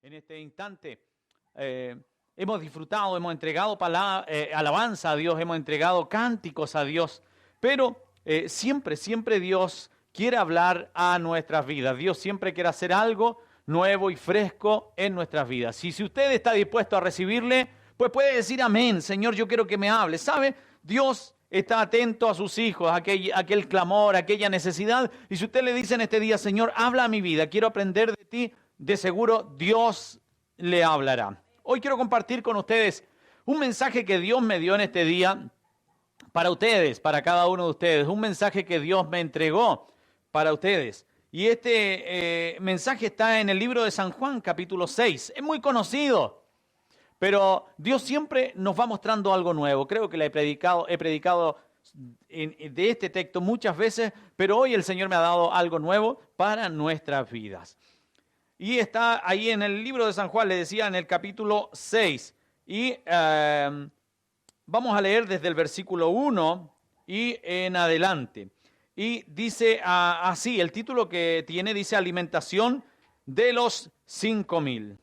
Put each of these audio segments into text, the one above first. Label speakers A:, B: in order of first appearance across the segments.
A: En este instante hemos disfrutado, hemos entregado alabanza a Dios, hemos entregado cánticos a Dios, pero siempre Dios quiere hablar a nuestras vidas. Dios siempre quiere hacer algo nuevo y fresco en nuestras vidas. Y si usted está dispuesto a recibirle, pues puede decir amén. Señor, yo quiero que me hable. ¿Sabe? Dios está atento a sus hijos, a aquel clamor, a aquella necesidad. Y si usted le dice en este día, Señor, habla a mi vida, quiero aprender de ti, de seguro Dios le hablará. Hoy quiero compartir con ustedes un mensaje que Dios me dio en este día para ustedes, para cada uno de ustedes. Un mensaje que Dios me entregó para ustedes. Y este mensaje está en el libro de San Juan, capítulo 6. Es muy conocido, pero Dios siempre nos va mostrando algo nuevo. Creo que he predicado de este texto muchas veces, pero hoy el Señor me ha dado algo nuevo para nuestras vidas. Y está ahí en el libro de San Juan, le decía, en el capítulo 6. Y vamos a leer desde el versículo 1 y en adelante. Y dice así, el título que tiene dice Alimentación de los 5.000.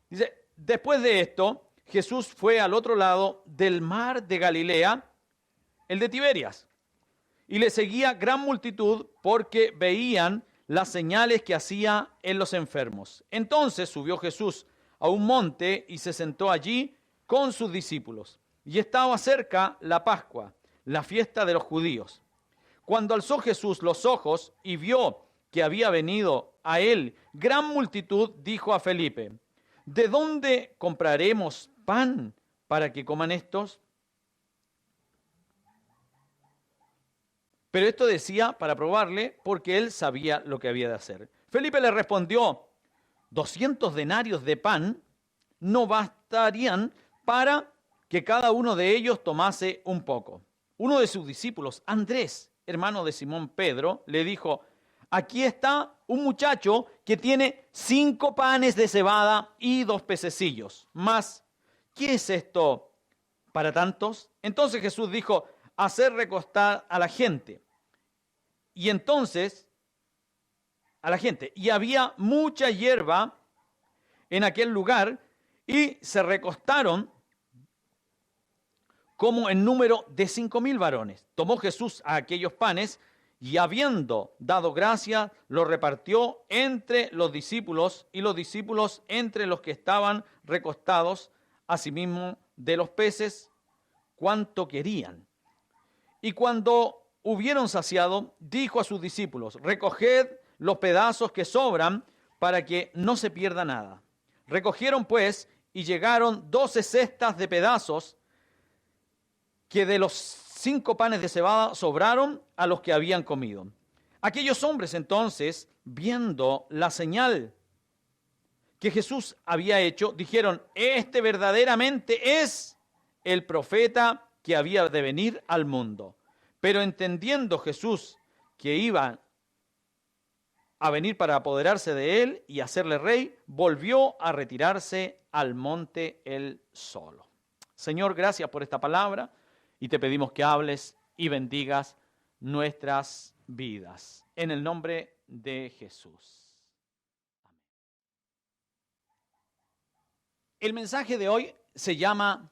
A: Dice, después de esto, Jesús fue al otro lado del mar de Galilea, el de Tiberias. Y le seguía gran multitud porque veían las señales que hacía en los enfermos. Entonces subió Jesús a un monte y se sentó allí con sus discípulos. Y estaba cerca la Pascua, la fiesta de los judíos. Cuando alzó Jesús los ojos y vio que había venido a él gran multitud, dijo a Felipe, ¿de dónde compraremos pan para que coman estos? Pero esto decía para probarle, porque él sabía lo que había de hacer. Felipe le respondió, 200 denarios de pan no bastarían para que cada uno de ellos tomase un poco. Uno de sus discípulos, Andrés, hermano de Simón Pedro, le dijo, aquí está un muchacho que tiene 5 panes de cebada y 2 pececillos. Mas, ¿qué es esto para tantos? Entonces Jesús dijo, hacer recostar a la gente. Y entonces, y había mucha hierba en aquel lugar, y se recostaron como en número de 5.000 varones. Tomó Jesús a aquellos panes, y habiendo dado gracias, los repartió entre los discípulos, y los discípulos entre los que estaban recostados, asimismo de los peces, cuanto querían. Y cuando hubieron saciado, dijo a sus discípulos, recoged los pedazos que sobran para que no se pierda nada. Recogieron pues y llegaron 12 cestas de pedazos que de los 5 panes de cebada sobraron a los que habían comido. Aquellos hombres entonces, viendo la señal que Jesús había hecho, dijeron, este verdaderamente es el profeta que había de venir al mundo. Pero entendiendo Jesús que iba a venir para apoderarse de él y hacerle rey, volvió a retirarse al monte él solo. Señor, gracias por esta palabra y te pedimos que hables y bendigas nuestras vidas. En el nombre de Jesús. Amén. El mensaje de hoy se llama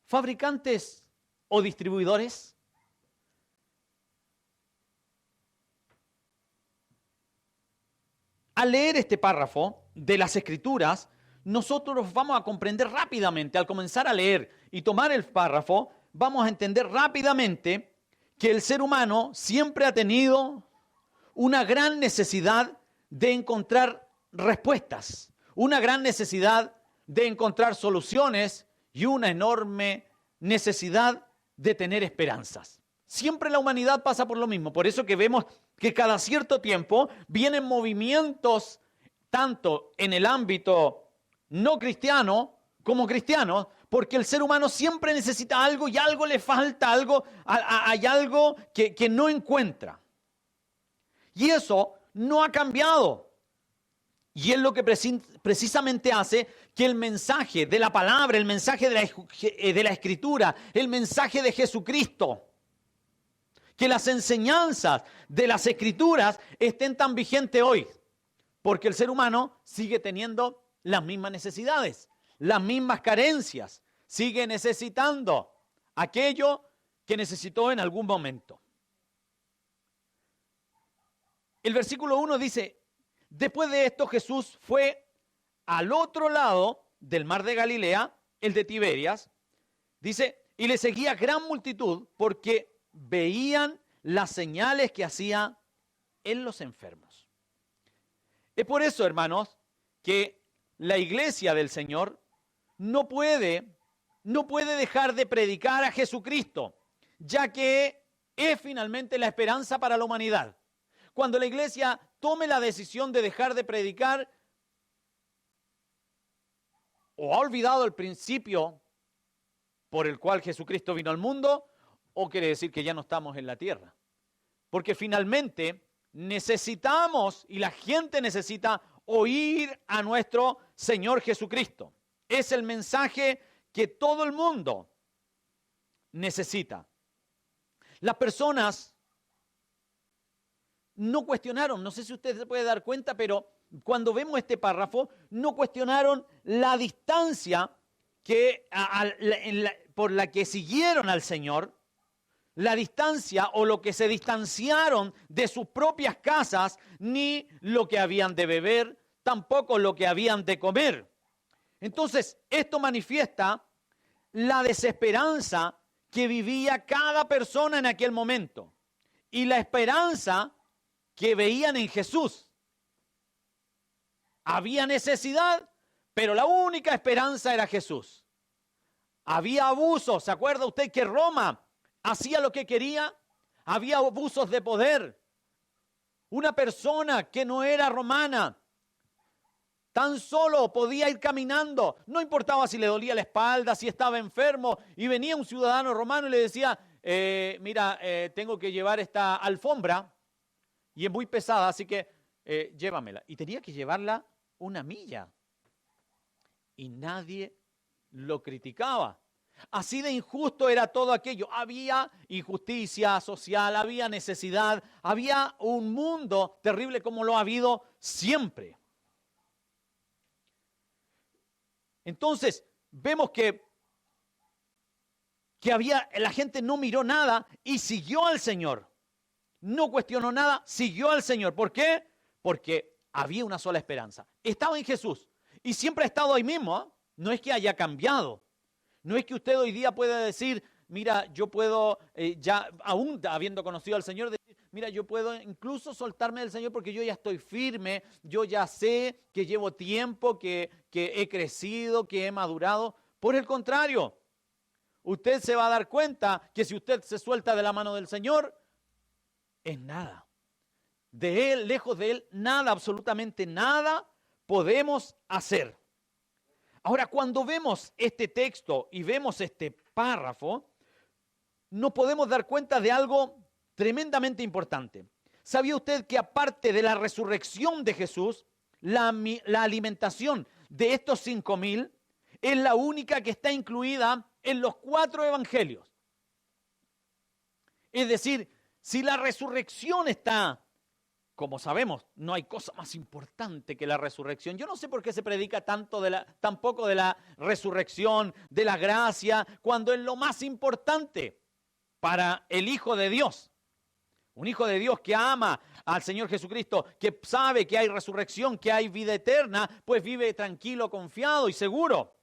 A: ¿fabricantes o distribuidores? Al leer este párrafo de las Escrituras, nosotros vamos a comprender rápidamente, al comenzar a leer y tomar el párrafo, vamos a entender rápidamente que el ser humano siempre ha tenido una gran necesidad de encontrar respuestas, una gran necesidad de encontrar soluciones y una enorme necesidad de tener esperanzas. Siempre la humanidad pasa por lo mismo, por eso que vemos que cada cierto tiempo vienen movimientos tanto en el ámbito no cristiano como cristiano, porque el ser humano siempre necesita algo y algo le falta, hay algo que no encuentra. Y eso no ha cambiado. Y es lo que precisamente hace que el mensaje de la palabra, el mensaje de la Escritura, el mensaje de Jesucristo, que las enseñanzas de las Escrituras estén tan vigentes hoy. porque el ser humano sigue teniendo las mismas necesidades, las mismas carencias, sigue necesitando aquello que necesitó en algún momento. El versículo 1 dice, después de esto Jesús fue al otro lado del mar de Galilea, el de Tiberias, dice, y le seguía gran multitud porque veían las señales que hacía en los enfermos. Es por eso, hermanos, que la iglesia del Señor no puede dejar de predicar a Jesucristo, ya que es finalmente la esperanza para la humanidad. Cuando la iglesia tome la decisión de dejar de predicar o ha olvidado el principio por el cual Jesucristo vino al mundo, o quiere decir que ya no estamos en la tierra. Porque finalmente necesitamos y la gente necesita oír a nuestro Señor Jesucristo. Es el mensaje que todo el mundo necesita. Las personas no cuestionaron, no sé si usted se puede dar cuenta, pero cuando vemos este párrafo, no cuestionaron la distancia por la que siguieron al Señor, la distancia o lo que se distanciaron de sus propias casas, ni lo que habían de beber, tampoco lo que habían de comer. Entonces, esto manifiesta la desesperanza que vivía cada persona en aquel momento y la esperanza que veían en Jesús. Había necesidad, pero la única esperanza era Jesús. Había abusos, ¿se acuerda usted que Roma hacía lo que quería? Había abusos de poder. Una persona que no era romana tan solo podía ir caminando, no importaba si le dolía la espalda, si estaba enfermo, y venía un ciudadano romano y le decía, mira, tengo que llevar esta alfombra y es muy pesada, así que llévamela. Y tenía que llevarla una milla. Y nadie lo criticaba. Así de injusto era todo aquello. Había injusticia social, había necesidad, había un mundo terrible como lo ha habido siempre. Entonces, vemos que la gente no miró nada y siguió al Señor. No cuestionó nada, siguió al Señor. ¿Por qué? Porque había una sola esperanza. Estaba en Jesús y siempre ha estado ahí mismo, ¿eh? No es que haya cambiado. No es que usted hoy día pueda decir, mira, yo puedo, ya aún habiendo conocido al Señor, decir, mira, yo puedo incluso soltarme del Señor porque yo ya estoy firme, yo ya sé que llevo tiempo, que he crecido, que he madurado. Por el contrario, usted se va a dar cuenta que si usted se suelta de la mano del Señor, es nada. De Él, lejos de Él, nada, absolutamente nada podemos hacer. Ahora, cuando vemos este texto y vemos este párrafo, nos podemos dar cuenta de algo tremendamente importante. ¿Sabía usted que aparte de la resurrección de Jesús, la alimentación de estos 5,000 es la única que está incluida en los 4 evangelios? Es decir, si la resurrección está, como sabemos, no hay cosa más importante que la resurrección. Yo no sé por qué se predica tampoco de la resurrección, de la gracia, cuando es lo más importante para el Hijo de Dios. Un Hijo de Dios que ama al Señor Jesucristo, que sabe que hay resurrección, que hay vida eterna, pues vive tranquilo, confiado y seguro.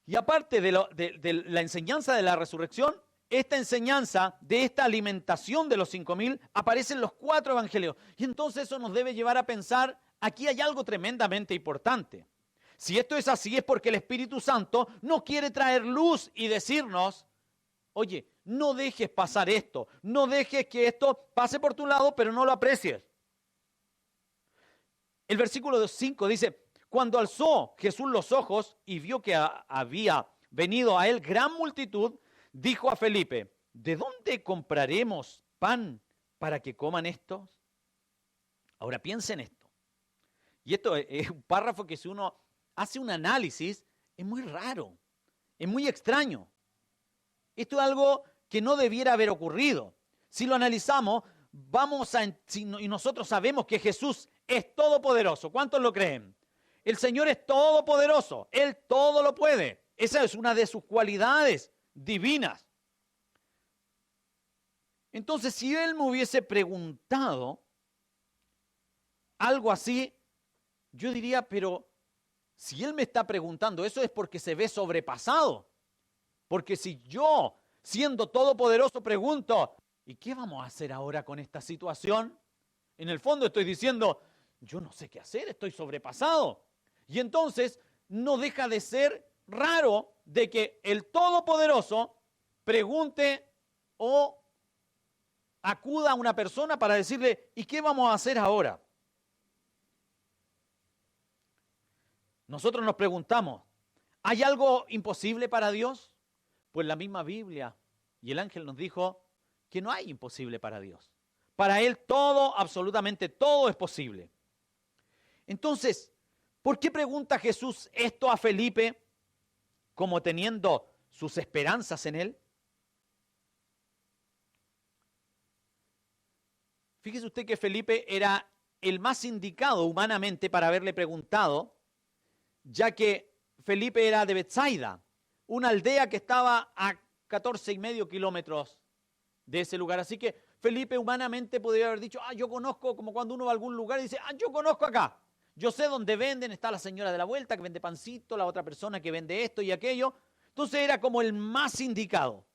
A: Y aparte de la enseñanza de la resurrección, esta enseñanza de esta alimentación de los 5,000 aparece en los 4 evangelios. Y entonces eso nos debe llevar a pensar, aquí hay algo tremendamente importante. Si esto es así es porque el Espíritu Santo nos quiere traer luz y decirnos, oye, no dejes pasar esto, no dejes que esto pase por tu lado, pero no lo aprecies. El versículo 5 dice, cuando alzó Jesús los ojos y vio que había venido a él gran multitud, dijo a Felipe, ¿de dónde compraremos pan para que coman estos? Ahora piensen esto. Y esto es un párrafo que si uno hace un análisis, es muy raro, es muy extraño. Esto es algo que no debiera haber ocurrido. Si lo analizamos, y nosotros sabemos que Jesús es todopoderoso, ¿cuántos lo creen? El Señor es todopoderoso, Él todo lo puede. Esa es una de sus cualidades divinas. Entonces, si Él me hubiese preguntado algo así, yo diría, pero si Él me está preguntando eso es porque se ve sobrepasado. Porque si yo, siendo todopoderoso, pregunto, ¿y qué vamos a hacer ahora con esta situación? En el fondo estoy diciendo, yo no sé qué hacer, estoy sobrepasado. Y entonces no deja de ser raro de que el Todopoderoso pregunte o acuda a una persona para decirle, ¿y qué vamos a hacer ahora? Nosotros nos preguntamos, ¿hay algo imposible para Dios? Pues la misma Biblia y el ángel nos dijo que no hay imposible para Dios. Para Él todo, absolutamente todo es posible. Entonces, ¿por qué pregunta Jesús esto a Felipe como teniendo sus esperanzas en Él? Fíjese usted que Felipe era el más indicado humanamente para haberle preguntado, ya que Felipe era de Betsaida, una aldea que estaba a 14,5 kilómetros de ese lugar. Así que Felipe humanamente podría haber dicho, yo conozco, como cuando uno va a algún lugar y dice, yo conozco acá. Yo sé dónde venden, está la señora de la vuelta que vende pancito, la otra persona que vende esto y aquello. Entonces era como el más indicado.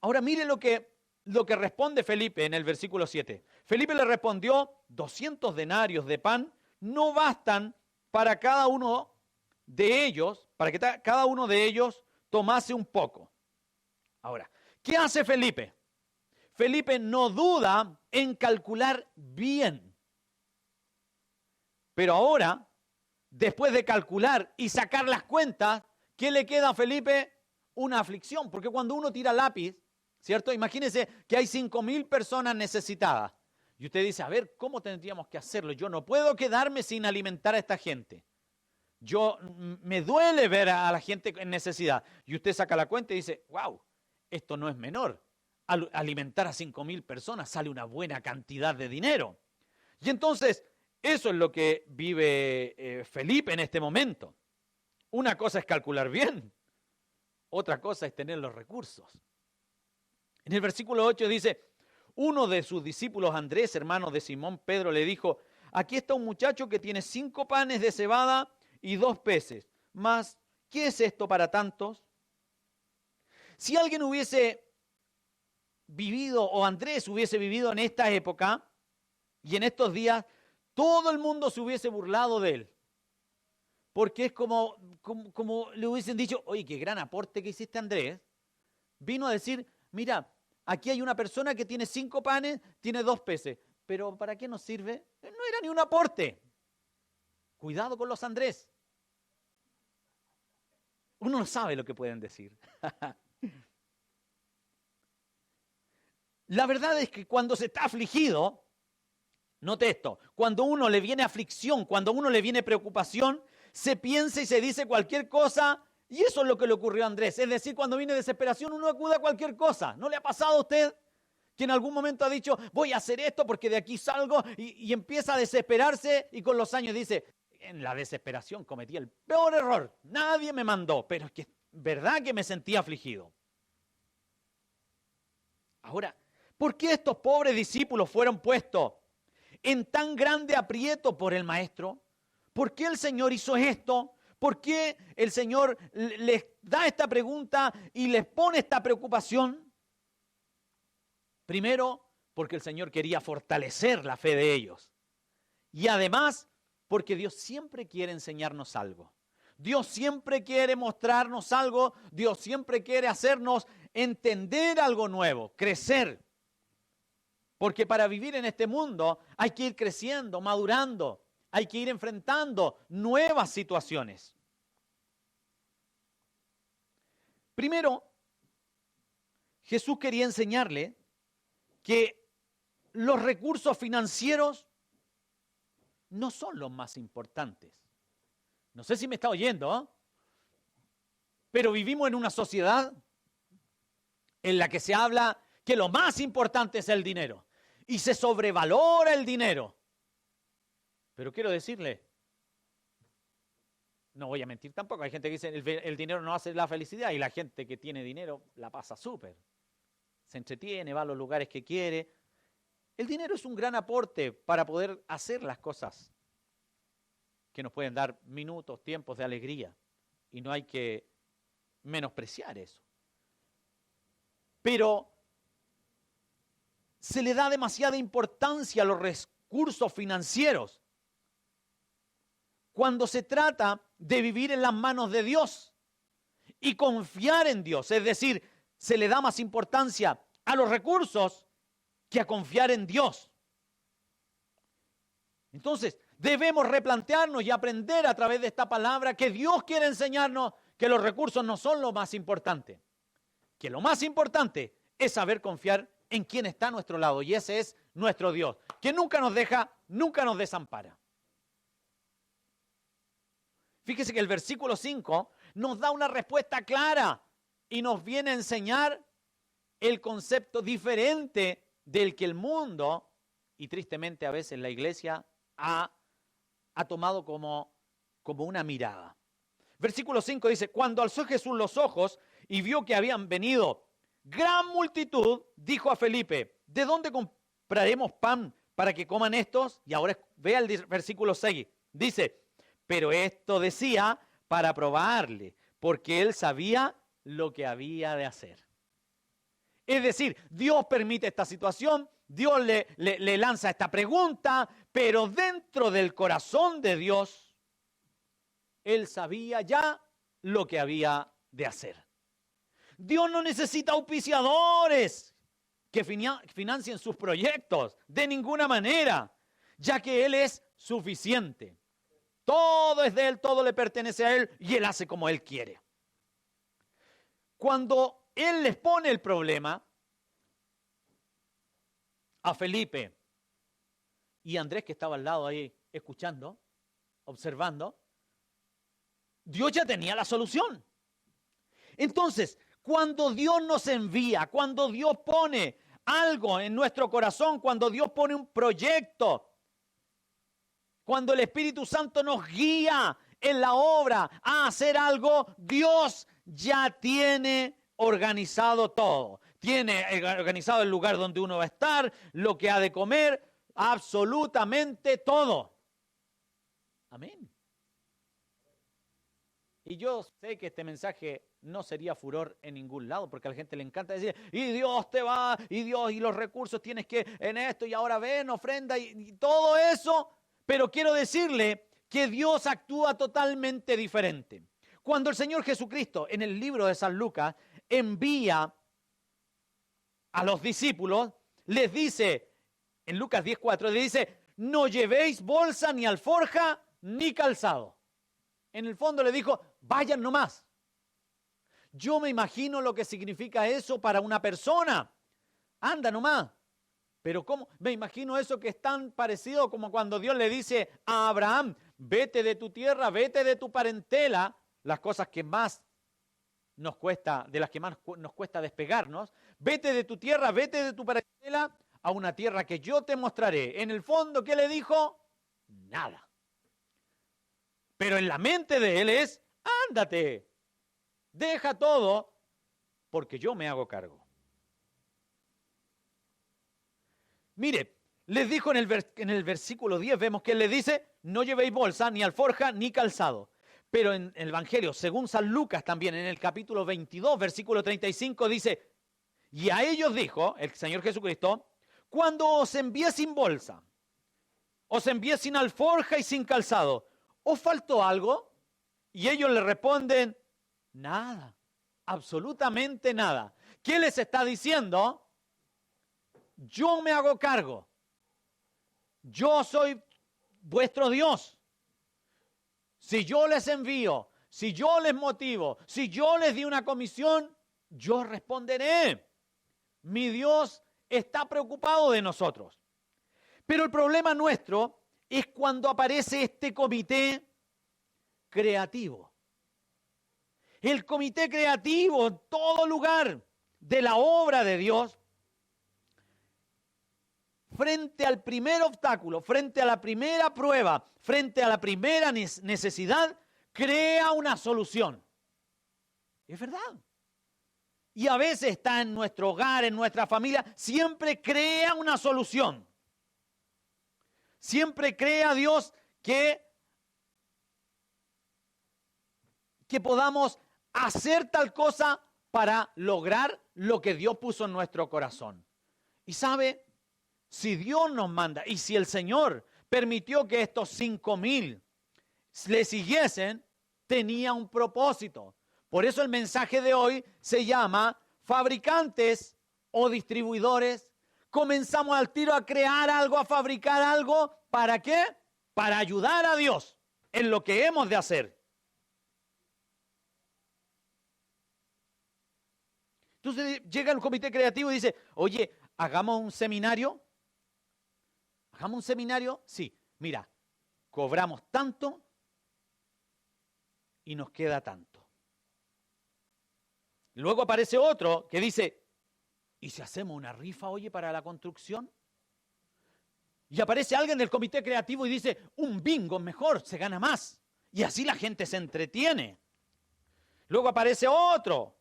A: Ahora mire lo que responde Felipe en el versículo 7. Felipe le respondió, 200 denarios de pan no bastan para cada uno de ellos, para que cada uno de ellos tomase un poco. Ahora, ¿qué hace Felipe? Felipe no duda en calcular bien. Pero ahora, después de calcular y sacar las cuentas, ¿qué le queda a Felipe? Una aflicción, porque cuando uno tira lápiz, ¿cierto? Imagínense que hay 5,000 personas necesitadas. Y usted dice, a ver, ¿cómo tendríamos que hacerlo? Yo no puedo quedarme sin alimentar a esta gente. Me duele ver a la gente en necesidad. Y usted saca la cuenta y dice, wow, esto no es menor. Alimentar a 5,000 personas sale una buena cantidad de dinero. Y entonces, eso es lo que vive Felipe en este momento. Una cosa es calcular bien, otra cosa es tener los recursos. En el versículo 8 dice, uno de sus discípulos, Andrés, hermano de Simón Pedro, le dijo, aquí está un muchacho que tiene 5 panes de cebada y 2 peces. Mas, ¿qué es esto para tantos? Si alguien hubiese vivido, o Andrés hubiese vivido en esta época y en estos días, todo el mundo se hubiese burlado de él. Porque es como le hubiesen dicho, oye, qué gran aporte que hiciste, Andrés. Vino a decir, mira, aquí hay una persona que tiene 5 panes, tiene 2 peces. Pero ¿para qué nos sirve? No era ni un aporte. Cuidado con los Andrés. Uno no sabe lo que pueden decir. La verdad es que cuando se está afligido, note esto, cuando uno le viene aflicción, cuando uno le viene preocupación, se piensa y se dice cualquier cosa, y eso es lo que le ocurrió a Andrés. Es decir, cuando viene desesperación, uno acude a cualquier cosa. ¿No le ha pasado a usted que en algún momento ha dicho, voy a hacer esto porque de aquí salgo, y empieza a desesperarse y con los años dice, en la desesperación cometí el peor error, nadie me mandó, pero es que verdad que me sentí afligido. Ahora, ¿por qué estos pobres discípulos fueron puestos en tan grande aprieto por el maestro? ¿Por qué el Señor hizo esto? ¿Por qué el Señor les da esta pregunta y les pone esta preocupación? Primero, porque el Señor quería fortalecer la fe de ellos. Y además, porque Dios siempre quiere enseñarnos algo. Dios siempre quiere mostrarnos algo. Dios siempre quiere hacernos entender algo nuevo, crecer. Porque para vivir en este mundo hay que ir creciendo, madurando. Hay que ir enfrentando nuevas situaciones. Primero, Jesús quería enseñarle que los recursos financieros no son los más importantes. No sé si me está oyendo, ¿eh? Pero vivimos en una sociedad en la que se habla que lo más importante es el dinero y se sobrevalora el dinero. Pero quiero decirle, no voy a mentir tampoco, hay gente que dice el dinero no hace la felicidad y la gente que tiene dinero la pasa súper. Se entretiene, va a los lugares que quiere. El dinero es un gran aporte para poder hacer las cosas que nos pueden dar minutos, tiempos de alegría. Y no hay que menospreciar eso. Pero se le da demasiada importancia a los recursos financieros cuando se trata de vivir en las manos de Dios y confiar en Dios. Es decir, se le da más importancia a los recursos que a confiar en Dios. Entonces, debemos replantearnos y aprender a través de esta palabra que Dios quiere enseñarnos que los recursos no son lo más importante. Que lo más importante es saber confiar en quien está a nuestro lado, y ese es nuestro Dios, que nunca nos deja, nunca nos desampara. Fíjese que el versículo 5 nos da una respuesta clara y nos viene a enseñar el concepto diferente del que el mundo, y tristemente a veces la iglesia, ha tomado como una mirada. Versículo 5 dice, cuando alzó Jesús los ojos y vio que habían venido gran multitud, dijo a Felipe, ¿de dónde compraremos pan para que coman estos? Y ahora vea el versículo 6, dice, pero esto decía para probarle, porque él sabía lo que había de hacer. Es decir, Dios permite esta situación, Dios le lanza esta pregunta, pero dentro del corazón de Dios, él sabía ya lo que había de hacer. Dios no necesita auspiciadores que financien sus proyectos de ninguna manera, ya que Él es suficiente. Todo es de Él, todo le pertenece a Él y Él hace como Él quiere. Cuando Él les pone el problema a Felipe y a Andrés, que estaba al lado ahí escuchando, observando, Dios ya tenía la solución. Entonces, cuando Dios nos envía, cuando Dios pone algo en nuestro corazón, cuando Dios pone un proyecto, cuando el Espíritu Santo nos guía en la obra a hacer algo, Dios ya tiene organizado todo. Tiene organizado el lugar donde uno va a estar, lo que ha de comer, absolutamente todo. Amén. Y yo sé que este mensaje no sería furor en ningún lado, porque a la gente le encanta decir, y Dios te va, y Dios, y los recursos tienes que en esto, y ahora ven, ofrenda, y todo eso. Pero quiero decirle que Dios actúa totalmente diferente. Cuando el Señor Jesucristo, en el libro de San Lucas, envía a los discípulos, les dice, en Lucas 10:4, les dice, no llevéis bolsa, ni alforja, ni calzado. En el fondo le dijo, vayan nomás. Yo me imagino lo que significa eso para una persona. Anda nomás. Pero ¿cómo? Me imagino eso que es tan parecido como cuando Dios le dice a Abraham, vete de tu tierra, vete de tu parentela, las cosas que más nos cuesta, de las que más nos cuesta despegarnos, vete de tu tierra, vete de tu parentela a una tierra que yo te mostraré. En el fondo, ¿qué le dijo? Nada. Pero en la mente de él es, ándate, deja todo, porque yo me hago cargo. Mire, les dijo en el versículo 10, vemos que él les dice, no llevéis bolsa, ni alforja, ni calzado. Pero en el Evangelio, según San Lucas también, en el capítulo 22, versículo 35, dice, y a ellos dijo, el Señor Jesucristo, cuando os envíe sin bolsa, os envíe sin alforja y sin calzado, ¿os faltó algo? Y ellos le responden, nada, absolutamente nada. ¿Qué les está diciendo? Yo me hago cargo. Yo soy vuestro Dios. Si yo les envío, si yo les motivo, si yo les di una comisión, yo responderé. Mi Dios está preocupado de nosotros. Pero el problema nuestro es cuando aparece este comité creativo. El comité creativo en todo lugar de la obra de Dios frente al primer obstáculo, frente a la primera prueba, frente a la primera necesidad, crea una solución. Es verdad. Y a veces está en nuestro hogar, en nuestra familia, siempre crea una solución. Siempre crea Dios que podamos hacer tal cosa para lograr lo que Dios puso en nuestro corazón. Y sabe, si Dios nos manda y si el Señor permitió que estos 5,000 le siguiesen, tenía un propósito. Por eso el mensaje de hoy se llama fabricantes o distribuidores. Comenzamos al tiro a crear algo, a fabricar algo. ¿Para qué? Para ayudar a Dios en lo que hemos de hacer. Entonces llega el comité creativo y dice, oye, hagamos un seminario. ¿Hagamos un seminario? Sí, mira, cobramos tanto y nos queda tanto. Luego aparece otro que dice, ¿y si hacemos una rifa, oye, para la construcción? Y aparece alguien del comité creativo y dice, un bingo mejor, se gana más. Y así la gente se entretiene. Luego aparece otro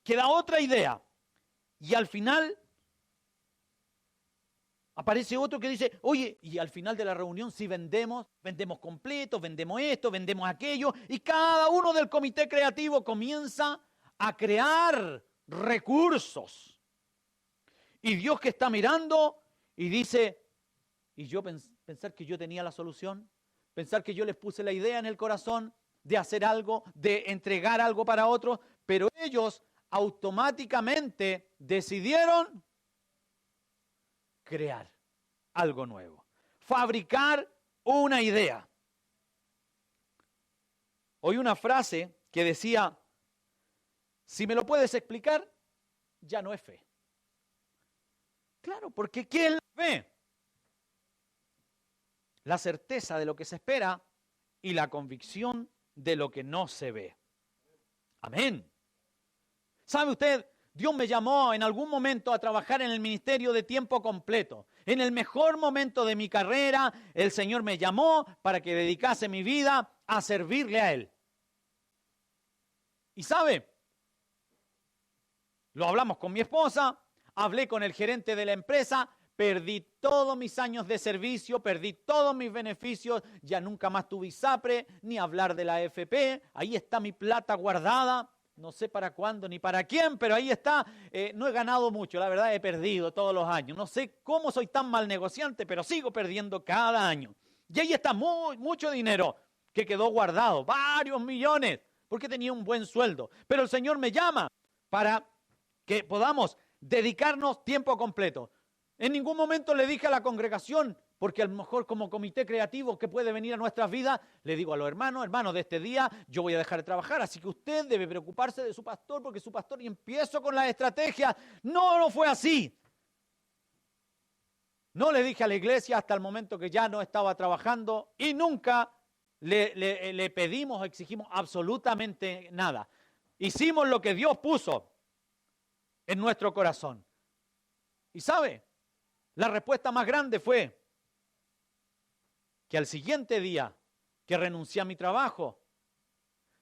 A: que da otra idea. Y al final aparece otro que dice, oye, y al final de la reunión si vendemos completos, vendemos esto, vendemos aquello. Y cada uno del comité creativo comienza a crear recursos. Y Dios que está mirando y dice, y yo pensar que yo tenía la solución, pensar que yo les puse la idea en el corazón de hacer algo, de entregar algo para otros, pero ellos automáticamente decidieron crear algo nuevo, fabricar una idea. Oí una frase que decía, si me lo puedes explicar, ya no es fe. Claro, porque ¿qué es la fe? La certeza de lo que se espera y la convicción de lo que no se ve. Amén. ¿Sabe usted? Dios me llamó en algún momento a trabajar en el ministerio de tiempo completo. En el mejor momento de mi carrera, el Señor me llamó para que dedicase mi vida a servirle a Él. ¿Y sabe? Lo hablamos con mi esposa, hablé con el gerente de la empresa, perdí todos mis años de servicio, perdí todos mis beneficios, ya nunca más tuve ISAPRE, ni hablar de la AFP, ahí está mi plata guardada. No sé para cuándo ni para quién, pero ahí está. No he ganado mucho, la verdad he perdido todos los años. No sé cómo soy tan mal negociante, pero sigo perdiendo cada año. Y ahí está mucho dinero que quedó guardado, varios millones, porque tenía un buen sueldo. Pero el Señor me llama para que podamos dedicarnos tiempo completo. En ningún momento le dije a la congregación, porque a lo mejor como comité creativo que puede venir a nuestras vidas, le digo a los hermanos, de este día yo voy a dejar de trabajar, así que usted debe preocuparse de su pastor, porque su pastor, y empiezo con la estrategia. No fue así. No le dije a la iglesia hasta el momento que ya no estaba trabajando y nunca le pedimos o exigimos absolutamente nada. Hicimos lo que Dios puso en nuestro corazón. ¿Y sabe? La respuesta más grande fue que al siguiente día que renuncié a mi trabajo,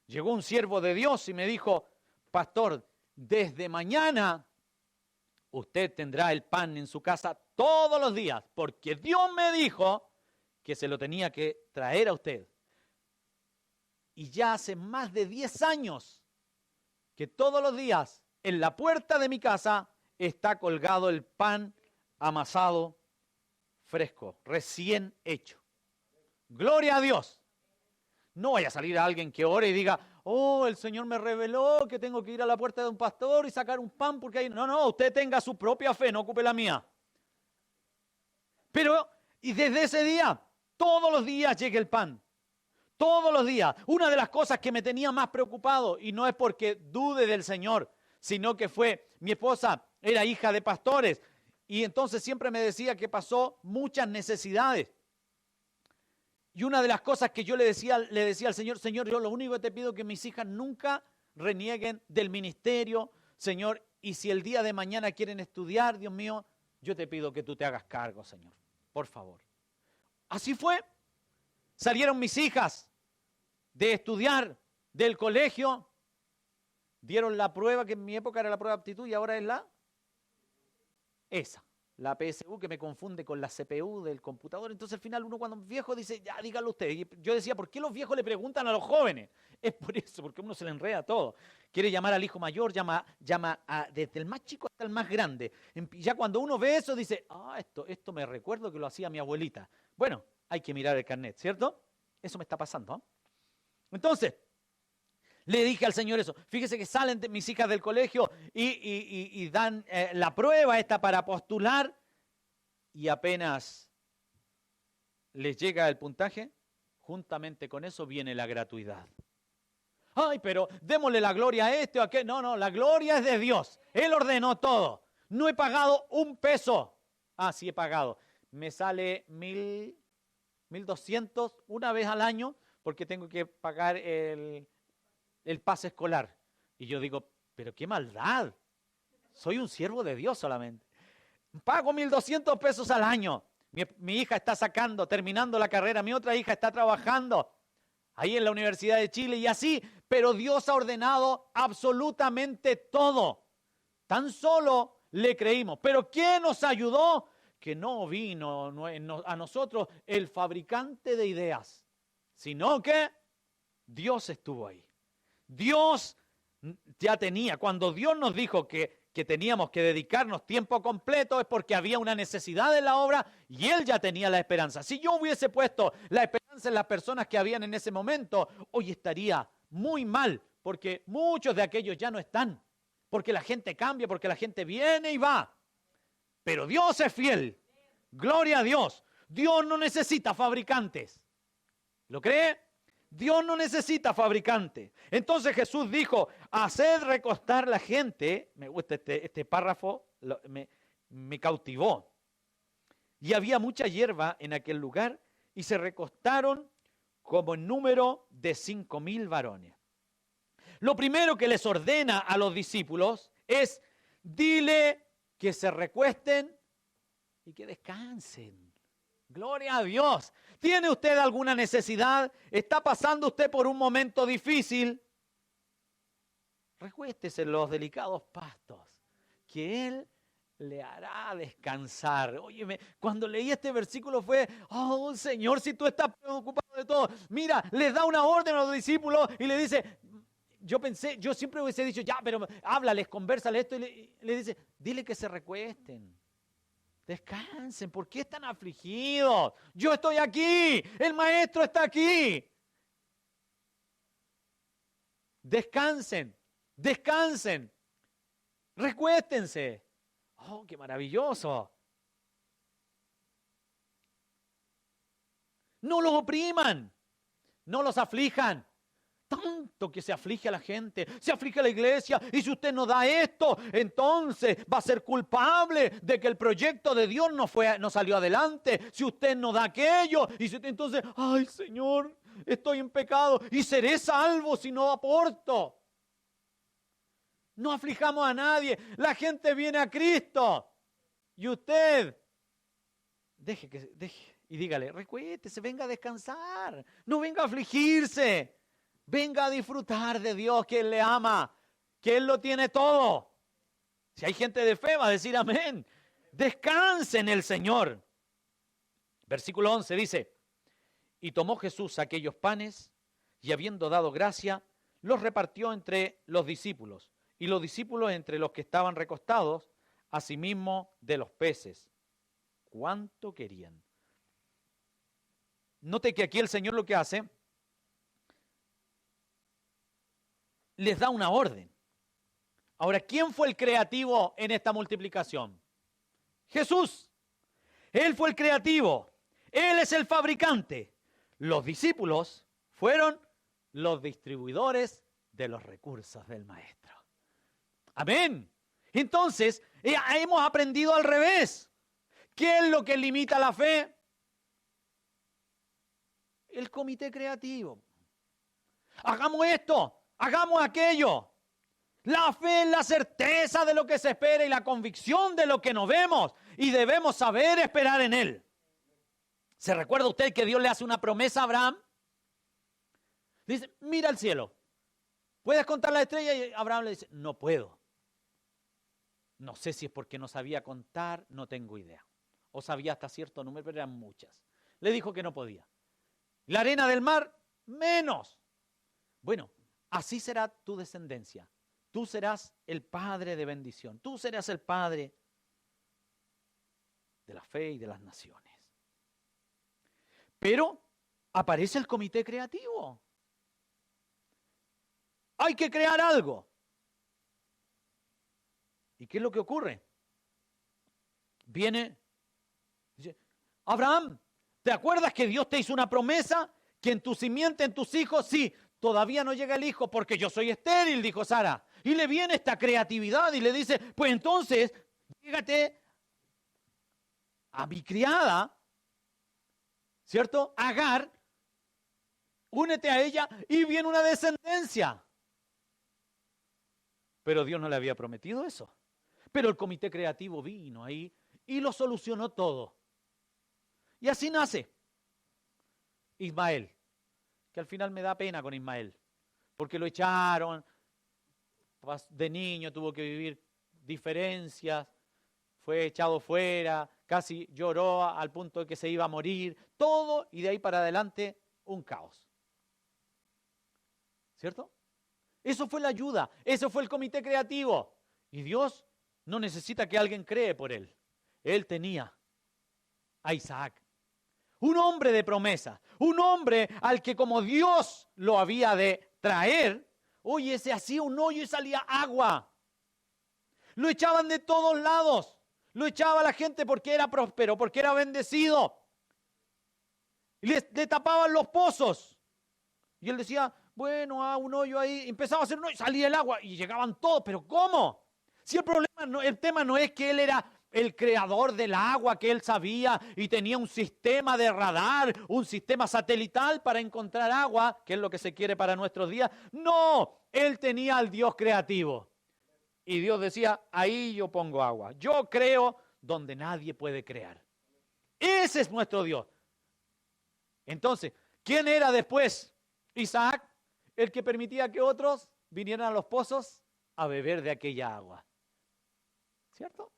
A: llegó un siervo de Dios y me dijo, pastor, desde mañana usted tendrá el pan en su casa todos los días, porque Dios me dijo que se lo tenía que traer a usted. Y ya hace más de 10 años que todos los días en la puerta de mi casa está colgado el pan amasado, fresco, recién hecho. Gloria a Dios. No vaya a salir a alguien que ore y diga, oh, el Señor me reveló que tengo que ir a la puerta de un pastor y sacar un pan porque hay... No, usted tenga su propia fe, no ocupe la mía. Pero, y desde ese día, todos los días llega el pan. Todos los días. Una de las cosas que me tenía más preocupado, y no es porque dude del Señor, sino que fue, mi esposa era hija de pastores, y entonces siempre me decía que pasó muchas necesidades. Y una de las cosas que yo le decía al Señor, Señor, yo lo único que te pido es que mis hijas nunca renieguen del ministerio, Señor, Y si el día de mañana quieren estudiar, Dios mío, yo te pido que tú te hagas cargo, Señor. Por favor. Así fue. Salieron mis hijas de estudiar del colegio. Dieron la prueba, que en mi época era la prueba de aptitud y ahora es la PSU, que me confunde con la CPU del computador. Entonces al final uno cuando es viejo dice, ya dígalo usted. Y yo decía, ¿por qué los viejos le preguntan a los jóvenes? Es por eso, porque uno se le enreda todo. Quiere llamar al hijo mayor, llama desde el más chico hasta el más grande. Ya cuando uno ve eso dice, esto me recuerdo que lo hacía mi abuelita. Bueno, hay que mirar el carnet, ¿cierto? Eso me está pasando, ¿eh? Entonces, le dije al Señor eso. Fíjese que salen mis hijas del colegio y dan la prueba esta para postular y apenas les llega el puntaje, juntamente con eso viene la gratuidad. Ay, pero démosle la gloria a este o a aquel. No, la gloria es de Dios. Él ordenó todo. No he pagado un peso. Sí he pagado. Me sale 1.200 una vez al año porque tengo que pagar el pase escolar. Y yo digo, pero qué maldad. Soy un siervo de Dios solamente. Pago 1.200 pesos al año. Mi hija está terminando la carrera. Mi otra hija está trabajando ahí en la Universidad de Chile y así. Pero Dios ha ordenado absolutamente todo. Tan solo le creímos. Pero ¿quién nos ayudó? Que no vino a nosotros el fabricante de ideas, sino que Dios estuvo ahí. Dios ya tenía, cuando Dios nos dijo que teníamos que dedicarnos tiempo completo es porque había una necesidad en la obra y Él ya tenía la esperanza. Si yo hubiese puesto la esperanza en las personas que habían en ese momento, hoy estaría muy mal porque muchos de aquellos ya no están, porque la gente cambia, porque la gente viene y va. Pero Dios es fiel. Gloria a Dios. Dios no necesita fabricantes. ¿Lo cree? Dios no necesita fabricantes. Entonces Jesús dijo, haced recostar la gente. Me gusta este párrafo, me cautivó. Y había mucha hierba en aquel lugar y se recostaron como en número de 5.000 varones. Lo primero que les ordena a los discípulos es, dile que se recuesten y que descansen. Gloria a Dios. ¿Tiene usted alguna necesidad? ¿Está pasando usted por un momento difícil? Recuéstese en los delicados pastos, que Él le hará descansar. Óyeme, cuando leí este versículo fue, oh Señor, si tú estás preocupado de todo. Mira, les da una orden a los discípulos y le dice, yo siempre hubiese dicho, ya, pero háblales, convérsales esto. Y le dice, dile que se recuesten. Descansen, ¿por qué están afligidos? Yo estoy aquí, el maestro está aquí. Descansen, recuéstense. Oh, qué maravilloso. No los opriman, no los aflijan. Tanto que se aflige a la gente, se aflige a la iglesia, y si usted no da esto, entonces va a ser culpable de que el proyecto de Dios no salió adelante. Si usted no da aquello, entonces, ay Señor, estoy en pecado y seré salvo si no aporto. No aflijamos a nadie, la gente viene a Cristo y usted deje y dígale, recuérdese, venga a descansar, no venga a afligirse. Venga a disfrutar de Dios, que Él le ama, que Él lo tiene todo. Si hay gente de fe, va a decir amén. Descanse en el Señor. Versículo 11 dice, y tomó Jesús aquellos panes, y habiendo dado gracia, los repartió entre los discípulos, y los discípulos entre los que estaban recostados, asimismo de los peces. ¿Cuánto querían? Note que aquí el Señor lo que hace, les da una orden. Ahora, ¿quién fue el creativo en esta multiplicación? Jesús. Él fue el creativo. Él es el fabricante. Los discípulos fueron los distribuidores de los recursos del Maestro. Amén. Entonces, hemos aprendido al revés. ¿Qué es lo que limita la fe? El comité creativo. Hagamos esto. Hagamos aquello. La fe es la certeza de lo que se espera y la convicción de lo que no vemos. Y debemos saber esperar en Él. ¿Se recuerda usted que Dios le hace una promesa a Abraham? Dice, mira al cielo. ¿Puedes contar la estrella? Y Abraham le dice, no puedo. No sé si es porque no sabía contar, no tengo idea. O sabía hasta cierto número, pero eran muchas. Le dijo que no podía. La arena del mar, menos. Bueno, así será tu descendencia. Tú serás el padre de bendición. Tú serás el padre de la fe y de las naciones. Pero aparece el comité creativo. Hay que crear algo. ¿Y qué es lo que ocurre? Viene, dice, Abraham, ¿te acuerdas que Dios te hizo una promesa? Que en tu simiente, en tus hijos, sí, todavía no llega el hijo porque yo soy estéril, dijo Sara. Y le viene esta creatividad y le dice, pues entonces, llégate a mi criada, ¿cierto? Agar, únete a ella y viene una descendencia. Pero Dios no le había prometido eso. Pero el comité creativo vino ahí y lo solucionó todo. Y así nace Ismael, que al final me da pena con Ismael, porque lo echaron, de niño tuvo que vivir diferencias, fue echado fuera, casi lloró al punto de que se iba a morir, todo, y de ahí para adelante un caos. ¿Cierto? Eso fue la ayuda, eso fue el comité creativo. Y Dios no necesita que alguien cree por él. Él tenía a Isaac, un hombre de promesa, un hombre al que como Dios lo había de traer, oye, se hacía un hoyo y salía agua. Lo echaban de todos lados. Lo echaba la gente porque era próspero, porque era bendecido. Y le tapaban los pozos. Y él decía, bueno, un hoyo ahí. Empezaba a hacer un hoyo y salía el agua. Y llegaban todos. ¿Pero cómo? Si el tema no es que él era el creador del agua, que él sabía y tenía un sistema de radar, un sistema satelital para encontrar agua, que es lo que se quiere para nuestros días. No, él tenía al Dios creativo. Y Dios decía, ahí yo pongo agua. Yo creo donde nadie puede crear. Ese es nuestro Dios. Entonces, ¿quién era después? Isaac, el que permitía que otros vinieran a los pozos a beber de aquella agua. ¿Cierto?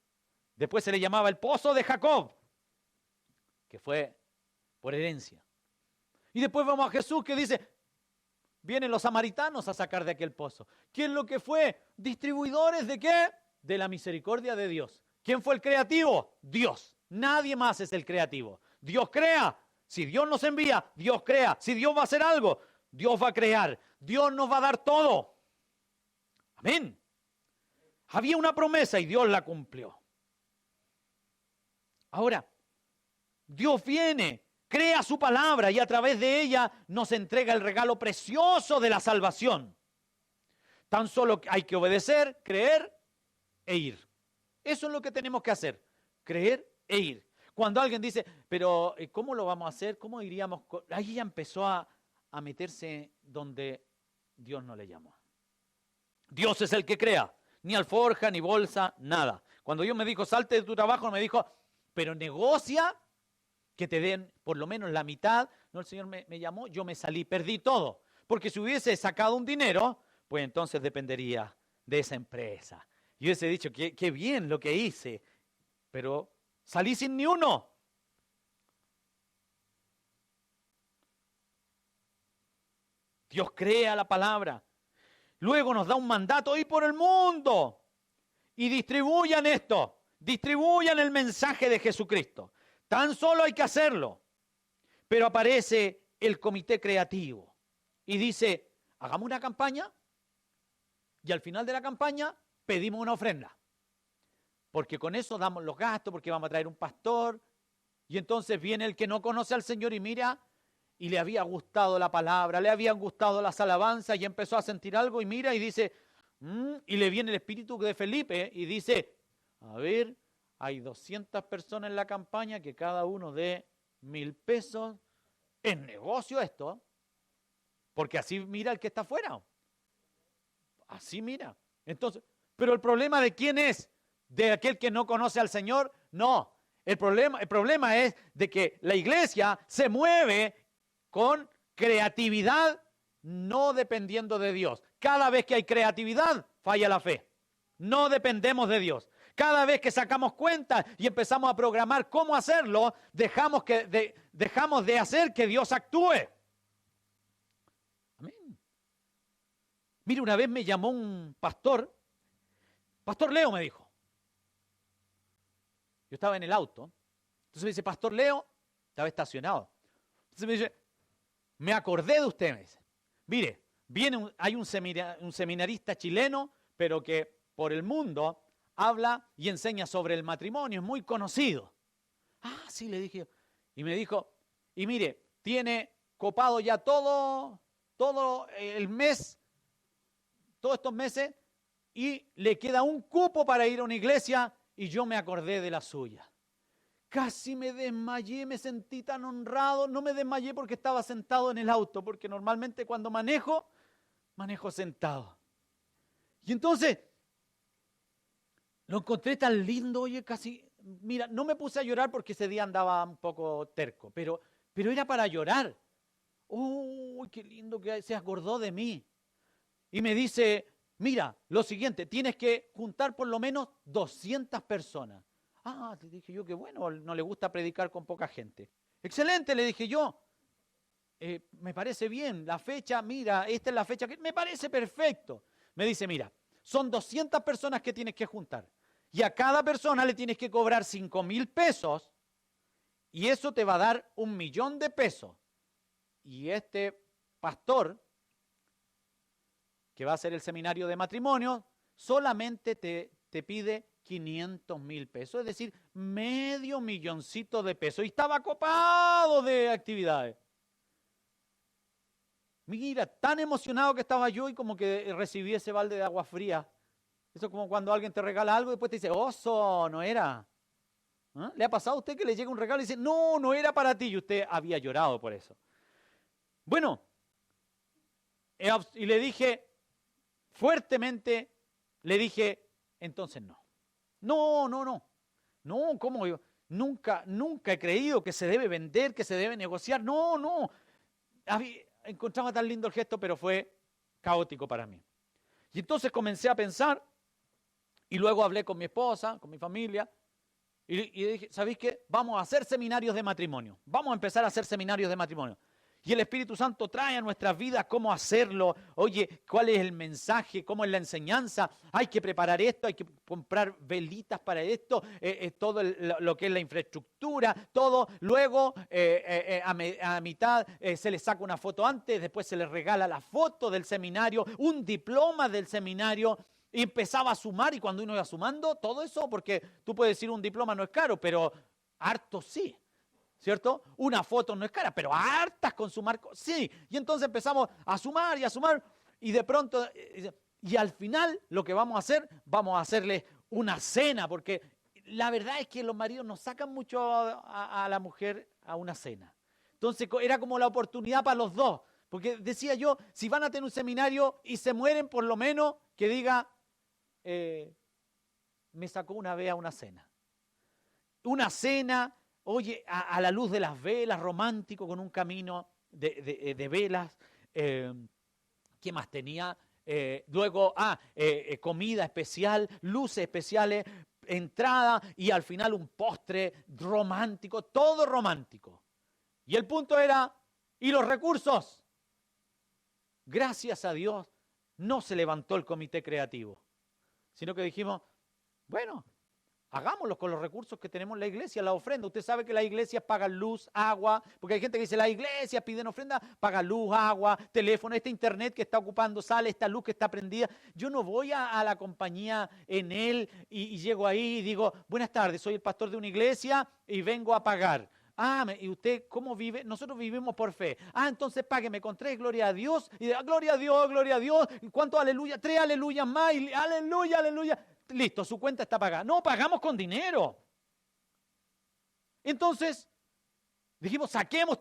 A: Después se le llamaba el pozo de Jacob, que fue por herencia. Y después vamos a Jesús que dice, vienen los samaritanos a sacar de aquel pozo. ¿Quién lo que fue? ¿Distribuidores de qué? De la misericordia de Dios. ¿Quién fue el creativo? Dios. Nadie más es el creativo. Dios crea. Si Dios nos envía, Dios crea. Si Dios va a hacer algo, Dios va a crear. Dios nos va a dar todo. Amén. Había una promesa y Dios la cumplió. Ahora, Dios viene, crea su palabra y a través de ella nos entrega el regalo precioso de la salvación. Tan solo hay que obedecer, creer e ir. Eso es lo que tenemos que hacer, creer e ir. Cuando alguien dice, pero ¿cómo lo vamos a hacer? ¿Cómo iríamos? Ahí ya empezó a meterse donde Dios no le llamó. Dios es el que crea, ni alforja, ni bolsa, nada. Cuando Dios me dijo, salte de tu trabajo, me dijo, pero negocia que te den por lo menos la mitad. No, el Señor me llamó, yo me salí, perdí todo. Porque si hubiese sacado un dinero, pues entonces dependería de esa empresa. Yo hubiese dicho, qué bien lo que hice, pero salí sin ni uno. Dios crea la palabra. Luego nos da un mandato, ir por el mundo y distribuyan esto. Distribuyan el mensaje de Jesucristo. Tan solo hay que hacerlo. Pero aparece el comité creativo y dice, hagamos una campaña y al final de la campaña pedimos una ofrenda. Porque con eso damos los gastos, porque vamos a traer un pastor. Y entonces viene el que no conoce al Señor y mira, y le había gustado la palabra, le habían gustado las alabanzas y empezó a sentir algo y mira y dice, y le viene el espíritu de Felipe y dice, a ver, hay 200 personas en la campaña que cada uno dé 1,000 pesos. Es negocio esto, porque así mira el que está afuera. Así mira. Entonces, pero el problema ¿de quién es? ¿De aquel que no conoce al Señor? No. El problema es de que la iglesia se mueve con creatividad, no dependiendo de Dios. Cada vez que hay creatividad, falla la fe. No dependemos de Dios. Cada vez que sacamos cuentas y empezamos a programar cómo hacerlo, dejamos de hacer que Dios actúe. Amén. Mire, una vez me llamó un pastor, Pastor Leo me dijo. Yo estaba en el auto. Entonces me dice, Pastor Leo, estaba estacionado. Entonces me dice, me acordé de usted, me dice. Mire, hay un seminarista chileno, pero que por el mundo habla y enseña sobre el matrimonio, es muy conocido. Ah, sí, le dije. Y me dijo, y mire, tiene copado ya todo el mes, todos estos meses, y le queda un cupo para ir a una iglesia, y yo me acordé de la suya. Casi me desmayé, me sentí tan honrado. No me desmayé porque estaba sentado en el auto, porque normalmente cuando manejo sentado. Y entonces, lo encontré tan lindo, oye, casi, mira, no me puse a llorar porque ese día andaba un poco terco, pero era para llorar. ¡Uy, qué lindo que se acordó de mí! Y me dice, mira, lo siguiente, tienes que juntar por lo menos 200 personas. Ah, le dije yo, que bueno, no le gusta predicar con poca gente. Excelente, le dije yo. Me parece bien, la fecha, mira, esta es la fecha que me parece perfecto. Me dice, mira, son 200 personas que tienes que juntar. Y a cada persona le tienes que cobrar 5,000 pesos. Y eso te va a dar 1,000,000 de pesos. Y este pastor, que va a hacer el seminario de matrimonio, solamente te pide 500,000 pesos, es decir, medio milloncito de pesos. Y estaba copado de actividades. Mira, tan emocionado que estaba yo y como que recibí ese balde de agua fría. Eso es como cuando alguien te regala algo y después te dice, oso, no era. ¿Ah? ¿Le ha pasado a usted que le llega un regalo y dice, no, no era para ti? Y usted había llorado por eso. Bueno, y le dije, fuertemente, le dije, entonces no. No, ¿cómo yo? Nunca he creído que se debe vender, que se debe negociar. No. Encontraba tan lindo el gesto, pero fue caótico para mí. Y entonces comencé a pensar, y luego hablé con mi esposa, con mi familia, y dije, ¿sabéis qué? Vamos a hacer seminarios de matrimonio. Vamos a empezar a hacer seminarios de matrimonio. Y el Espíritu Santo trae a nuestras vidas cómo hacerlo. Oye, ¿cuál es el mensaje? ¿Cómo es la enseñanza? Hay que preparar esto, hay que comprar velitas para esto, todo lo que es la infraestructura, todo. Luego, a mitad se le saca una foto antes, después se le regala la foto del seminario, un diploma del seminario. Y empezaba a sumar, y cuando uno iba sumando, todo eso, porque tú puedes decir un diploma no es caro, pero harto sí. ¿Cierto? Una foto no es cara, pero hartas con sumar, sí. Y entonces empezamos a sumar, y de pronto, y al final lo que vamos a hacerle una cena, porque la verdad es que los maridos nos sacan mucho a la mujer a una cena. Entonces era como la oportunidad para los dos, porque decía yo, si van a tener un seminario y se mueren, por lo menos que diga, me sacó una vez a una cena. Una cena. Oye, a la luz de las velas, romántico, con un camino de velas. ¿Qué más tenía? Luego, comida especial, luces especiales, entrada y al final un postre romántico, todo romántico. Y el punto era, ¿y los recursos? Gracias a Dios, no se levantó el comité creativo, sino que dijimos, bueno, hagámoslo con los recursos que tenemos en la iglesia, la ofrenda. Usted sabe que las iglesias pagan luz, agua, porque hay gente que dice, las iglesias piden ofrenda, pagan luz, agua, teléfono, este internet que está ocupando sale, esta luz que está prendida. Yo no voy a la compañía Enel y llego ahí y digo, buenas tardes, soy el pastor de una iglesia y vengo a pagar. ¿Y usted cómo vive? Nosotros vivimos por fe. Entonces págueme con 3, gloria a Dios. Y gloria a Dios, gloria a Dios. ¿Cuánto aleluya? 3 aleluyas más. Y aleluya, aleluya. Listo, su cuenta está pagada. No, pagamos con dinero. Entonces, dijimos, saquemos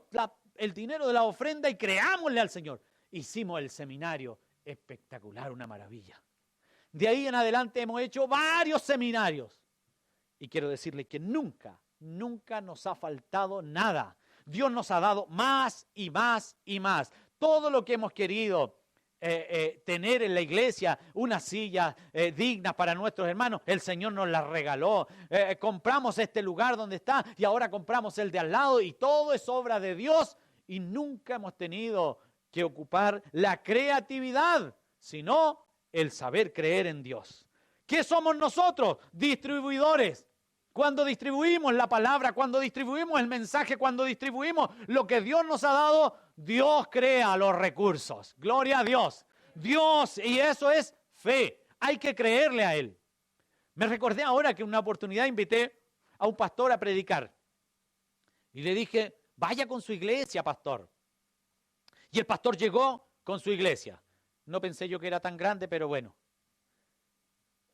A: el dinero de la ofrenda y creámosle al Señor. Hicimos el seminario espectacular, una maravilla. De ahí en adelante hemos hecho varios seminarios. Y quiero decirle que nunca nos ha faltado nada. Dios nos ha dado más y más y más. Todo lo que hemos querido tener en la iglesia, una silla digna para nuestros hermanos, el Señor nos la regaló. Compramos este lugar donde está y ahora compramos el de al lado y todo es obra de Dios y nunca hemos tenido que ocupar la creatividad, sino el saber creer en Dios. ¿Qué somos nosotros? Distribuidores. Cuando distribuimos la palabra, cuando distribuimos el mensaje, cuando distribuimos lo que Dios nos ha dado, Dios crea los recursos. Gloria a Dios. Dios, y eso es fe. Hay que creerle a Él. Me recordé ahora que en una oportunidad invité a un pastor a predicar. Y le dije, vaya con su iglesia, pastor. Y el pastor llegó con su iglesia. No pensé yo que era tan grande, pero bueno.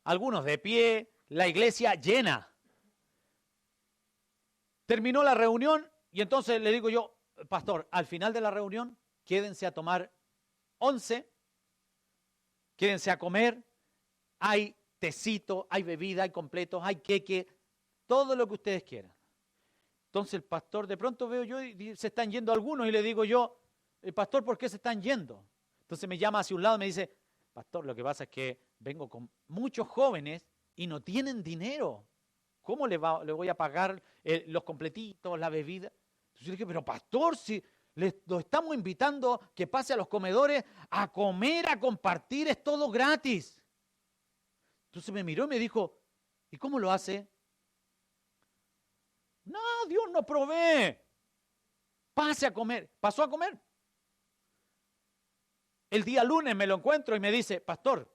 A: Algunos de pie, la iglesia llena. Terminó la reunión y entonces le digo yo, pastor, al final de la reunión, quédense a tomar 11, quédense a comer, hay tecito, hay bebida, hay completos, hay queque, todo lo que ustedes quieran. Entonces el pastor, de pronto veo yo y se están yendo algunos y le digo yo, pastor, ¿por qué se están yendo? Entonces me llama hacia un lado y me dice, pastor, lo que pasa es que vengo con muchos jóvenes y no tienen dinero. ¿Cómo le voy a pagar los completitos, la bebida? Entonces yo dije, pero pastor, si lo estamos invitando que pase a los comedores a comer, a compartir, es todo gratis. Entonces me miró y me dijo, ¿y cómo lo hace? No, Dios no provee. Pase a comer. Pasó a comer. El día lunes me lo encuentro y me dice, pastor,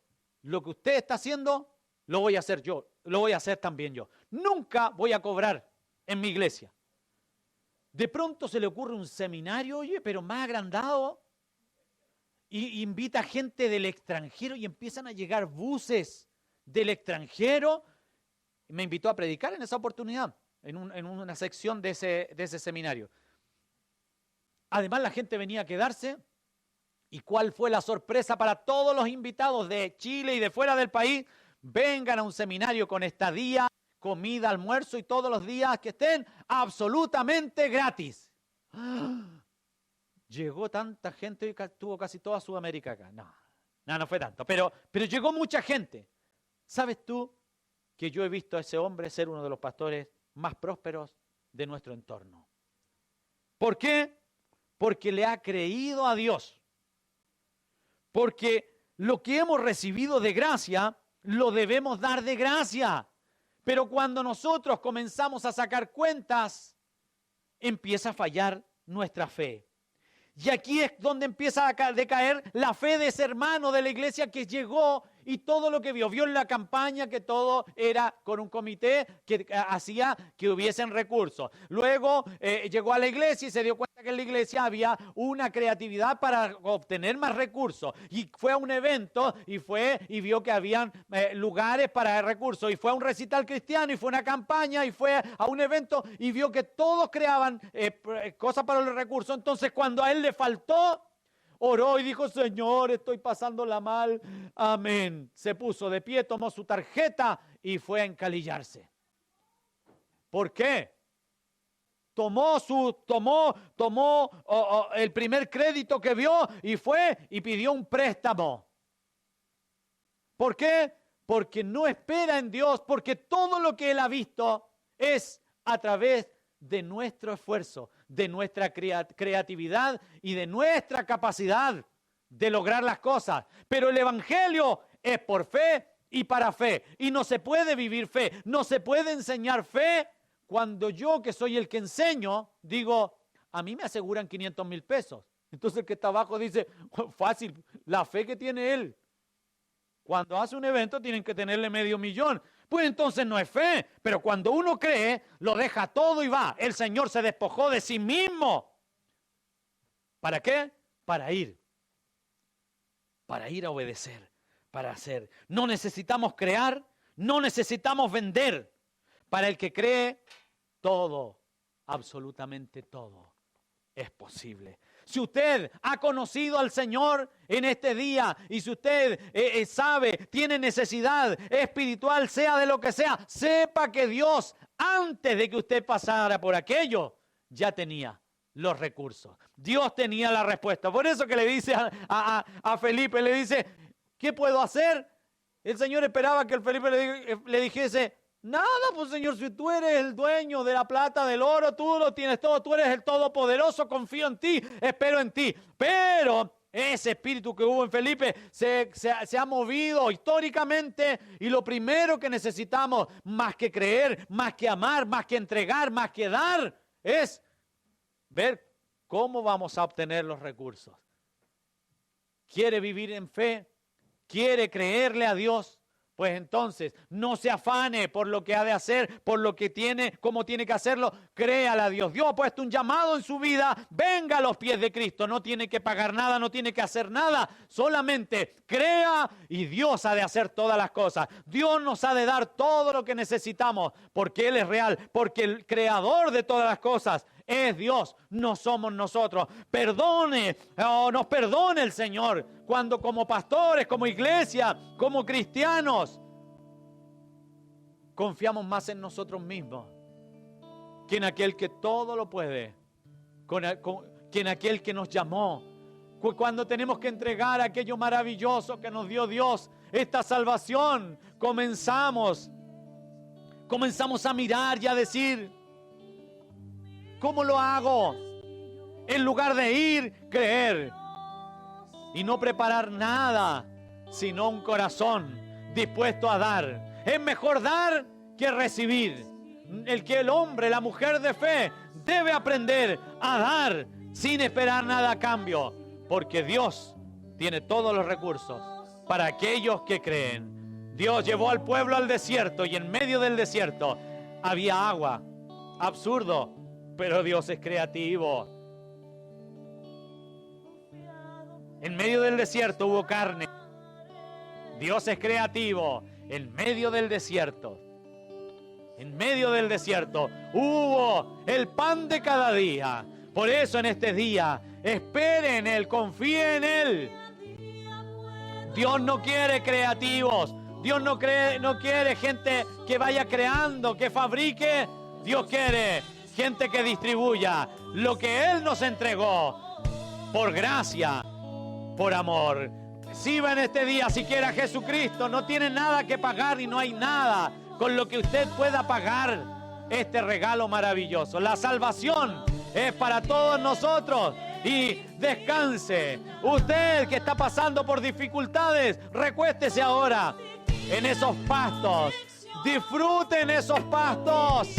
A: lo que usted está haciendo, lo voy a hacer yo, lo voy a hacer también yo. Nunca voy a cobrar en mi iglesia. De pronto se le ocurre un seminario, oye, pero más agrandado, y invita gente del extranjero y empiezan a llegar buses del extranjero. Me invitó a predicar en esa oportunidad, en una sección de ese seminario. Además la gente venía a quedarse. ¿Y cuál fue la sorpresa para todos los invitados de Chile y de fuera del país? Vengan a un seminario con estadía, comida, almuerzo y todos los días que estén absolutamente gratis. Llegó tanta gente y tuvo casi toda Sudamérica acá. No fue tanto, pero llegó mucha gente. ¿Sabes tú que yo he visto a ese hombre ser uno de los pastores más prósperos de nuestro entorno? ¿Por qué? Porque le ha creído a Dios. Porque lo que hemos recibido de gracia, lo debemos dar de gracia. Pero cuando nosotros comenzamos a sacar cuentas, empieza a fallar nuestra fe. Y aquí es donde empieza a decaer la fe de ese hermano de la iglesia que llegó y todo lo que vio en la campaña que todo era con un comité que hacía que hubiesen recursos. Luego llegó a la iglesia y se dio cuenta que en la iglesia había una creatividad para obtener más recursos. Y fue a un evento y vio que habían lugares para recursos. Y fue a un recital cristiano y fue a una campaña y fue a un evento y vio que todos creaban cosas para los recursos. Entonces cuando a él le faltó, oró y dijo, Señor, estoy pasándola mal. Amén. Se puso de pie, tomó su tarjeta y fue a encalillarse. ¿Por qué? Tomó el primer crédito que vio y fue y pidió un préstamo. ¿Por qué? Porque no espera en Dios, porque todo lo que él ha visto es a través de nuestro esfuerzo, de nuestra creatividad y de nuestra capacidad de lograr las cosas. Pero el evangelio es por fe y para fe. Y no se puede vivir fe, no se puede enseñar fe cuando yo, que soy el que enseño, digo, a mí me aseguran 500,000 pesos. Entonces el que está abajo dice, fácil, la fe que tiene él. Cuando hace un evento tienen que tenerle 500,000. Pues entonces no es fe, pero cuando uno cree, lo deja todo y va. El Señor se despojó de sí mismo. ¿Para qué? Para ir a obedecer, para hacer. No necesitamos crear, no necesitamos vender. Para el que cree, todo, absolutamente todo, es posible. Si usted ha conocido al Señor en este día y si usted sabe, tiene necesidad espiritual, sea de lo que sea, sepa que Dios, antes de que usted pasara por aquello, ya tenía los recursos. Dios tenía la respuesta. Por eso que le dice a Felipe, le dice, ¿qué puedo hacer? El Señor esperaba que el Felipe le dijese, nada, pues Señor, si tú eres el dueño de la plata, del oro, tú lo tienes todo, tú eres el todopoderoso, confío en ti, espero en ti. Pero ese espíritu que hubo en Felipe se ha movido históricamente y lo primero que necesitamos, más que creer, más que amar, más que entregar, más que dar, es ver cómo vamos a obtener los recursos. ¿Quiere vivir en fe? ¿Quiere creerle a Dios? Pues entonces no se afane por lo que ha de hacer, por lo que tiene, cómo tiene que hacerlo. Créale a Dios. Dios ha puesto un llamado en su vida. Venga a los pies de Cristo. No tiene que pagar nada, no tiene que hacer nada. Solamente crea y Dios ha de hacer todas las cosas. Dios nos ha de dar todo lo que necesitamos porque Él es real, porque el creador de todas las cosas es Dios, no somos nosotros. Nos perdone el Señor cuando como pastores, como iglesia, como cristianos, confiamos más en nosotros mismos que en aquel que todo lo puede, que en aquel que nos llamó. Cuando tenemos que entregar aquello maravilloso que nos dio Dios, esta salvación, comenzamos a mirar y a decir, ¿cómo lo hago? En lugar de ir, creer. Y no preparar nada, sino un corazón dispuesto a dar. Es mejor dar que recibir. El hombre, la mujer de fe, debe aprender a dar sin esperar nada a cambio. Porque Dios tiene todos los recursos para aquellos que creen. Dios llevó al pueblo al desierto y en medio del desierto había agua. Absurdo. Pero Dios es creativo. En medio del desierto hubo carne. Dios es creativo. En medio del desierto. En medio del desierto hubo el pan de cada día. Por eso en este día, espere en Él, confíe en Él. Dios no quiere creativos. Dios no quiere gente que vaya creando, que fabrique. Dios quiere gente que distribuya lo que Él nos entregó por gracia, por amor. Reciba en este día siquiera a Jesucristo. No tiene nada que pagar y no hay nada con lo que usted pueda pagar este regalo maravilloso. La salvación es para todos nosotros. Y descanse. Usted que está pasando por dificultades, recuéstese ahora en esos pastos. Disfruten esos pastos.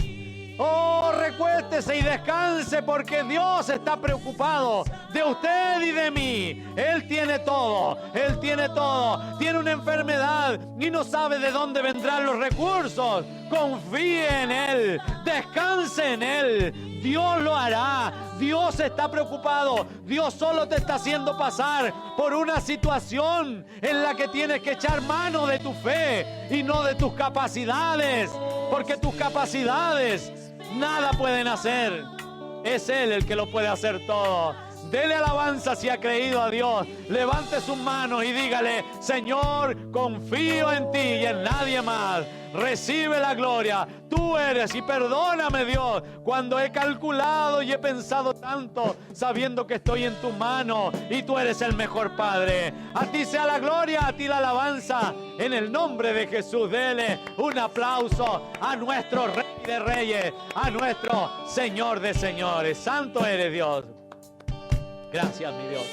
A: Oh, recuéstese y descanse porque Dios está preocupado de usted y de mí. Él tiene todo, Él tiene todo. Tiene una enfermedad y no sabe de dónde vendrán los recursos. Confíe en Él, descanse en Él. Dios lo hará. Dios está preocupado. Dios solo te está haciendo pasar por una situación en la que tienes que echar mano de tu fe y no de tus capacidades. Porque tus capacidades nada pueden hacer. Es Él el que lo puede hacer todo. Dele alabanza si ha creído a Dios. Levante sus manos y dígale: Señor, confío en ti y en nadie más. Recibe la gloria. Tú eres, y perdóname, Dios, cuando he calculado y he pensado tanto, sabiendo que estoy en tu mano y tú eres el mejor Padre. A ti sea la gloria, a ti la alabanza. En el nombre de Jesús, dele un aplauso a nuestro Rey de Reyes, a nuestro Señor de Señores. Santo eres, Dios. Gracias, mi Dios.